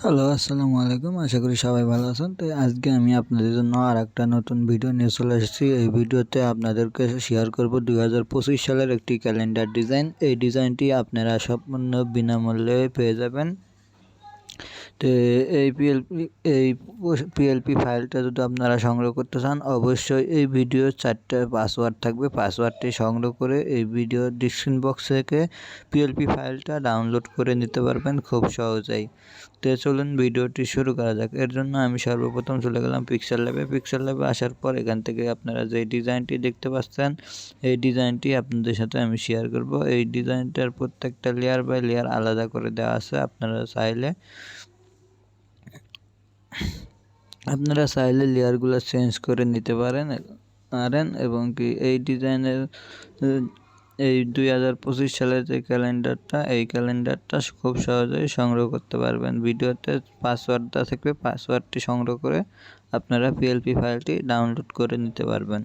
Hello, আসসালামু আলাইকুম। আশা করি সবাই ভালো আছেন। তো আজকে আমি আপনাদের জন্য আরেকটা নতুন ভিডিও নিয়ে চলে এসেছি। এই ভিডিওতে আপনাদেরকে শেয়ার করব 2025 সালের একটি ক্যালেন্ডার ডিজাইন। এই ডিজাইনটি আপনারা সম্পূর্ণ বিনামূল্যে পেয়ে যাবেন। তো এই পিএলপি ফাইলটা যদি আপনারা সংগ্রহ করতে চান, অবশ্যই এই ভিডিওর 4টা পাসওয়ার্ড থাকবে। পাসওয়ার্ডটি সংগ্রহ করে এই ভিডিওর ডিসক্রিপশন বক্স থেকে পিএলপি ফাইলটা ডাউনলোড করে নিতে পারবেন খুব সহজেই। তো চলুন ভিডিওটি শুরু করা যাক। এর জন্য আমি সর্বপ্রথম চলে গেলাম পিক্সেল ল্যাবে আসার পর এখান থেকে আপনারা যে ডিজাইনটি দেখতে পাচ্ছেন, এই ডিজাইনটি আপনাদের সাথে আমি শেয়ার করব। এই ডিজাইনটার প্রত্যেকটা লেয়ার বাই লেয়ার আলাদা করে দেওয়া আছে। আপনারা চাইলে লেয়ারগুলো চেঞ্জ করে নিতে পারেন এবং কি এই ডিজাইনের এই 2025 সালের যে ক্যালেন্ডারটা, এই ক্যালেন্ডারটা খুব সহজেই সংগ্রহ করতে পারবেন। ভিডিওতে পাসওয়ার্ডটা থাকবে, পাসওয়ার্ডটি সংগ্রহ করে আপনারা পিএলপি ফাইলটি ডাউনলোড করে নিতে পারবেন।